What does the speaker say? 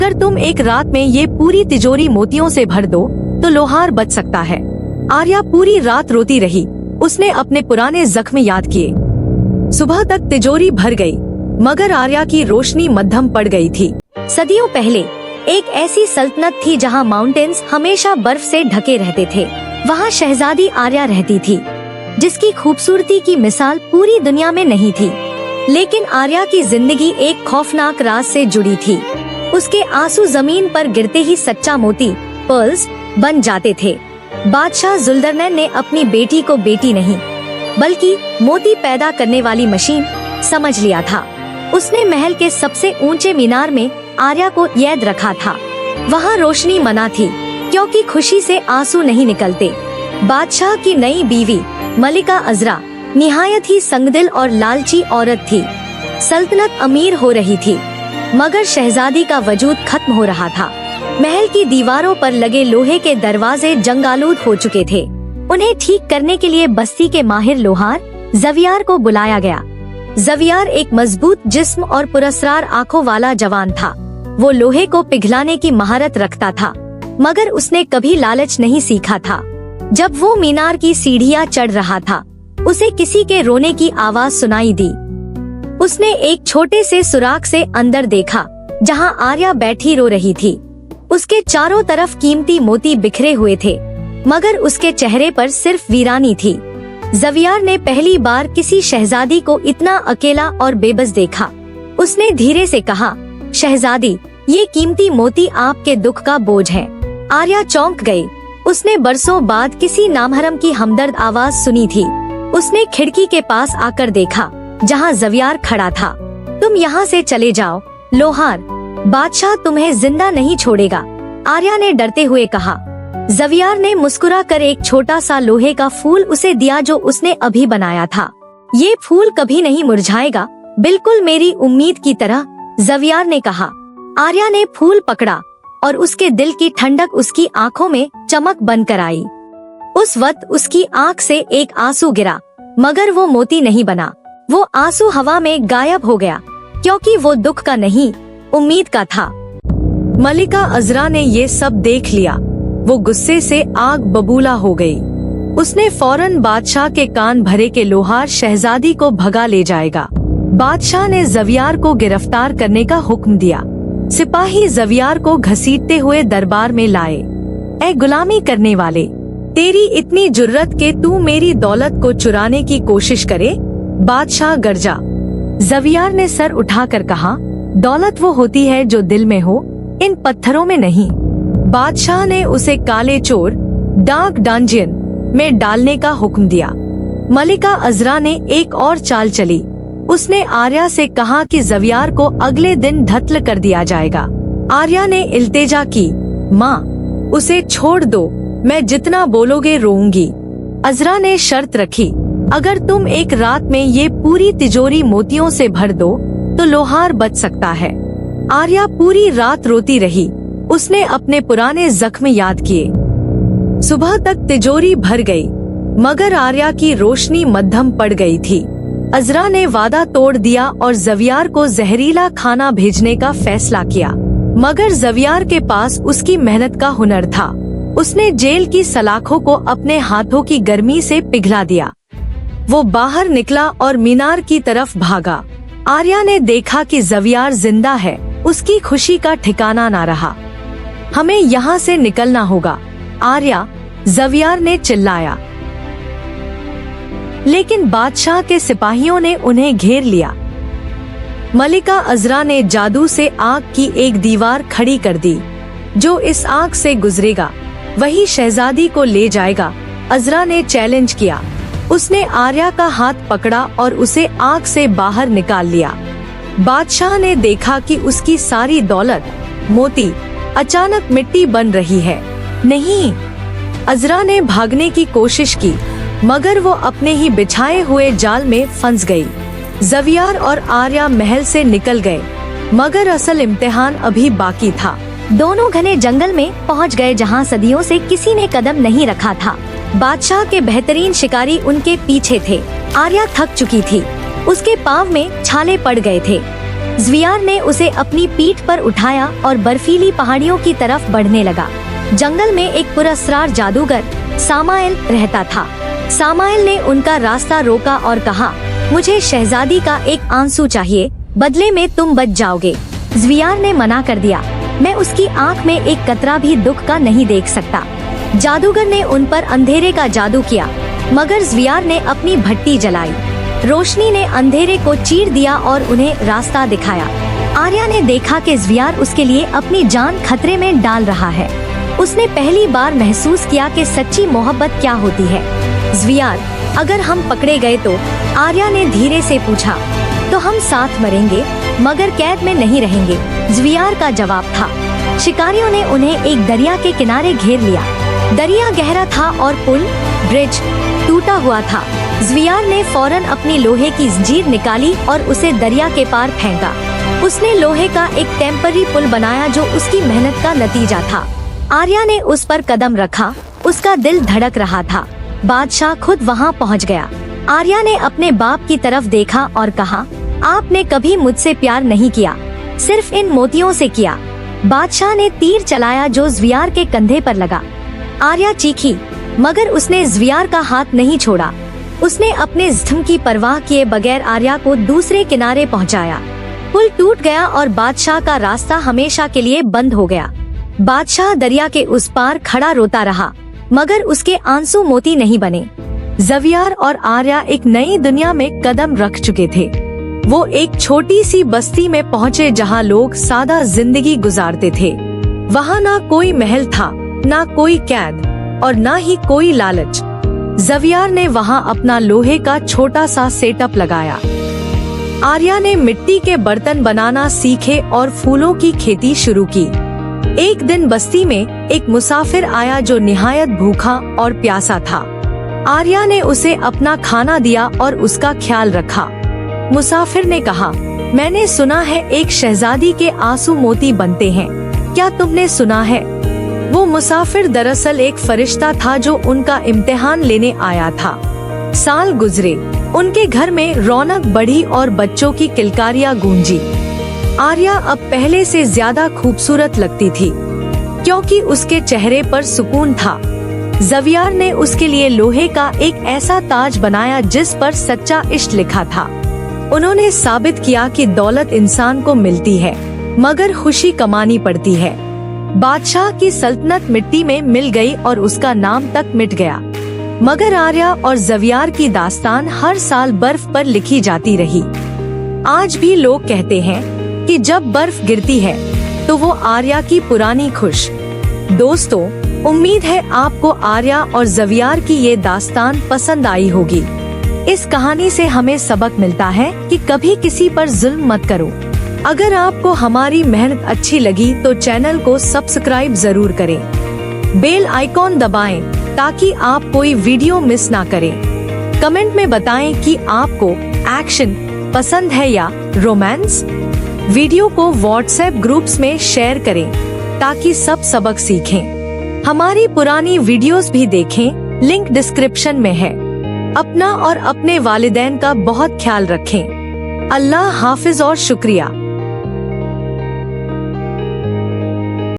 अगर तुम एक रात में ये पूरी तिजोरी मोतियों से भर दो तो लोहार बच सकता है। आर्या पूरी रात रोती रही। उसने अपने पुराने जख्म याद किए। सुबह तक तिजोरी भर गई, मगर आर्या की रोशनी मध्यम पड़ गई थी। सदियों पहले एक ऐसी सल्तनत थी जहां माउंटेन्स हमेशा बर्फ से ढके रहते थे। वहां शहजादी आर्या रहती थी, जिसकी खूबसूरती की मिसाल पूरी दुनिया में नहीं थी। लेकिन आर्या की जिंदगी एक खौफनाक राज से जुड़ी थी। उसके आंसू जमीन पर गिरते ही सच्चा मोती पर्ल्स बन जाते थे। बादशाह जुल्दरनैन ने अपनी बेटी को बेटी नहीं बल्कि मोती पैदा करने वाली मशीन समझ लिया था। उसने महल के सबसे ऊंचे मीनार में आर्या को कैद रखा था। वहाँ रोशनी मना थी, क्योंकि खुशी से आंसू नहीं निकलते। बादशाह की नई बीवी मलिका अजरा निहायत ही संगदिल और लालची औरत थी। सल्तनत अमीर हो रही थी, मगर शहजादी का वजूद खत्म हो रहा था। महल की दीवारों पर लगे लोहे के दरवाजे जंगालूद हो चुके थे। उन्हें ठीक करने के लिए बस्ती के माहिर लोहार ज़वियार को बुलाया गया। ज़वियार एक मजबूत जिस्म और पुरस्कार आंखों वाला जवान था। वो लोहे को पिघलाने की महारत रखता था, मगर उसने कभी लालच नहीं सीखा था। जब वो मीनार की सीढ़ियाँ चढ़ रहा था, उसे किसी के रोने की आवाज सुनाई दी। उसने एक छोटे से सुराख से अंदर देखा, जहाँ आर्या बैठी रो रही थी। उसके चारों तरफ कीमती मोती बिखरे हुए थे, मगर उसके चेहरे पर सिर्फ वीरानी थी। ज़वियार ने पहली बार किसी शहजादी को इतना अकेला और बेबस देखा। उसने धीरे से कहा, शहजादी, ये कीमती मोती आपके दुख का बोझ है। आर्या चौंक गई। उसने बरसों बाद किसी नामहरम की हमदर्द आवाज सुनी थी। उसने खिड़की के पास आकर देखा, जहाँ ज़वियार खड़ा था। तुम यहाँ से चले जाओ, लोहार, बादशाह तुम्हें जिंदा नहीं छोड़ेगा, आर्या ने डरते हुए कहा। ज़वियार ने मुस्कुरा कर एक छोटा सा लोहे का फूल उसे दिया, जो उसने अभी बनाया था। ये फूल कभी नहीं मुरझाएगा, बिल्कुल मेरी उम्मीद की तरह, ज़वियार ने कहा। आर्या ने फूल पकड़ा और उसके दिल की ठंडक उसकी आंखों में चमक बनकर आई। उस वक्त उसकी आंख से एक आंसू गिरा, मगर वो मोती नहीं बना। वो आंसू हवा में गायब हो गया, क्योंकि वो दुख का नहीं, उम्मीद का था। मलिका अजरा ने ये सब देख लिया। वो गुस्से से आग बबूला हो गई। उसने फौरन बादशाह के कान भरे के लोहार शहजादी को भगा ले जाएगा। बादशाह ने ज़वियार को गिरफ्तार करने का हुक्म दिया। सिपाही ज़वियार को घसीटते हुए दरबार में लाए। ऐ गुलामी करने वाले, तेरी इतनी जुर्रत के तू मेरी दौलत को चुराने की कोशिश करे? बादशाह गरजा। ज़वियार ने सर उठाकर कहा, दौलत वो होती है जो दिल में हो, इन पत्थरों में नहीं। बादशाह ने उसे काले चोर डार्क डंजियन में डालने का हुक्म दिया। मलिका अजरा ने एक और चाल चली। उसने आर्या से कहा कि ज़वियार को अगले दिन ढत्ल कर दिया जाएगा। आर्या ने इल्तेजा की, माँ, उसे छोड़ दो, मैं जितना बोलोगे रोऊंगी। अजरा ने शर्त रखी, अगर तुम एक रात में ये पूरी तिजोरी मोतियों से भर दो तो लोहार बच सकता है। आर्या पूरी रात रोती रही। उसने अपने पुराने जख्म याद किए। सुबह तक तिजोरी भर गई, मगर आर्या की रोशनी मध्यम पड़ गई थी। अजरा ने वादा तोड़ दिया और ज़वियार को जहरीला खाना भेजने का फैसला किया, मगर ज़वियार के पास उसकी मेहनत का हुनर था। उसने जेल की सलाखों को अपने हाथों की गर्मी से पिघला दिया। वो बाहर निकला और मीनार की तरफ भागा। आर्या ने देखा कि ज़वियार जिंदा है। उसकी खुशी का ठिकाना ना रहा। हमें यहाँ से निकलना होगा, आर्या, ज़वियार ने चिल्लाया। लेकिन बादशाह के सिपाहियों ने उन्हें घेर लिया। मलिका अजरा ने जादू से आग की एक दीवार खड़ी कर दी। जो इस आग से गुजरेगा वही शहजादी को ले जाएगा, अजरा ने चैलेंज किया। उसने आर्या का हाथ पकड़ा और उसे आग से बाहर निकाल लिया। बादशाह ने देखा कि उसकी सारी दौलत, मोती, अचानक मिट्टी बन रही है। नहीं, अजरा ने भागने की कोशिश की, मगर वो अपने ही बिछाए हुए जाल में फंस गई। ज़वियार और आर्या महल से निकल गए, मगर असल इम्तिहान अभी बाकी था। दोनों घने जंगल में पहुंच गए, जहां सदियों से किसी ने कदम नहीं रखा था। बादशाह के बेहतरीन शिकारी उनके पीछे थे। आर्या थक चुकी थी, उसके पाँव में छाले पड़ गए थे। ज़्वियार ने उसे अपनी पीठ पर उठाया और बर्फीली पहाड़ियों की तरफ बढ़ने लगा। जंगल में एक पुरस्कार जादूगर सामाइल रहता था। सामाइल ने उनका रास्ता रोका और कहा, मुझे शहजादी का एक आंसू चाहिए, बदले में तुम बच जाओगे। ज़्वियार ने मना कर दिया, मैं उसकी आंख में एक कतरा भी दुख का नहीं देख सकता। जादूगर ने उन पर अंधेरे का जादू किया, मगर ज़्वियार ने अपनी भट्टी जलाई। रोशनी ने अंधेरे को चीर दिया और उन्हें रास्ता दिखाया। आर्या ने देखा कि ज़्वियार उसके लिए अपनी जान खतरे में डाल रहा है। उसने पहली बार महसूस किया कि सच्ची मोहब्बत क्या होती है। ज़्वियार, अगर हम पकड़े गए तो? आर्या ने धीरे से पूछा। तो हम साथ मरेंगे, मगर कैद में नहीं रहेंगे, ज़्वियार का जवाब था। शिकारियों ने उन्हें एक दरिया के किनारे घेर लिया। दरिया गहरा था और पुल ब्रिज टूटा हुआ था। ज़्वियार ने फौरन अपनी लोहे की जंजीर निकाली और उसे दरिया के पार फेंका। उसने लोहे का एक टेम्पररी पुल बनाया जो उसकी मेहनत का नतीजा था। आर्या ने उस पर कदम रखा, उसका दिल धड़क रहा था। बादशाह खुद वहाँ पहुँच गया। आर्या ने अपने बाप की तरफ देखा और कहा, आपने कभी मुझसे प्यार नहीं किया, सिर्फ इन मोतियों से किया। बादशाह ने तीर चलाया जो ज़्वियार के कंधे पर लगा। आर्या चीखी, मगर उसने ज़्वियार का हाथ नहीं छोड़ा। उसने अपने जिस्म की परवाह किए बगैर आर्या को दूसरे किनारे पहुंचाया। पुल टूट गया और बादशाह का रास्ता हमेशा के लिए बंद हो गया। बादशाह दरिया के उस पार खड़ा रोता रहा, मगर उसके आंसू मोती नहीं बने। ज़्वियार और आर्या एक नई दुनिया में कदम रख चुके थे। वो एक छोटी सी बस्ती में पहुँचे जहाँ लोग सादा जिंदगी गुजारते थे। वहाँ ना कोई महल था, ना कोई कैद और ना ही कोई लालच। ज़्वियार ने वहाँ अपना लोहे का छोटा सा सेटअप लगाया। आर्या ने मिट्टी के बर्तन बनाना सीखे और फूलों की खेती शुरू की। एक दिन बस्ती में एक मुसाफिर आया जो निहायत भूखा और प्यासा था। आर्या ने उसे अपना खाना दिया और उसका ख्याल रखा। मुसाफिर ने कहा, मैंने सुना है एक शहजादी के आंसू मोती बनते हैं, क्या तुमने सुना है? वो मुसाफिर दरअसल एक फरिश्ता था जो उनका इम्तिहान लेने आया था। साल गुजरे, उनके घर में रौनक बढ़ी और बच्चों की किलकारियां गूंजी। आर्या अब पहले से ज्यादा खूबसूरत लगती थी, क्योंकि उसके चेहरे पर सुकून था। ज़्वियार ने उसके लिए लोहे का एक ऐसा ताज बनाया जिस पर सच्चा इश्क लिखा था। उन्होंने साबित किया कि दौलत इंसान को मिलती है, मगर खुशी कमानी पड़ती है। बादशाह की सल्तनत मिट्टी में मिल गई और उसका नाम तक मिट गया, मगर आर्या और ज़्वियार की दास्तान हर साल बर्फ पर लिखी जाती रही। आज भी लोग कहते हैं कि जब बर्फ गिरती है तो वो आर्या की पुरानी खुश। दोस्तों, उम्मीद है आपको आर्या और ज़्वियार की ये दास्तान पसंद आई होगी। इस कहानी से हमें सबक मिलता है कि कभी किसी पर जुल्म मत करो। अगर आपको हमारी मेहनत अच्छी लगी तो चैनल को सब्सक्राइब जरूर करें। बेल आइकॉन दबाएं ताकि आप कोई वीडियो मिस ना करें। कमेंट में बताएं कि आपको एक्शन पसंद है या रोमांस। वीडियो को व्हाट्सएप ग्रुप्स में शेयर करें ताकि सब सबक सीखें। हमारी पुरानी वीडियोस भी देखें, लिंक डिस्क्रिप्शन में है। अपना और अपने वालिदैन का बहुत ख्याल रखें। अल्लाह हाफिज और शुक्रिया।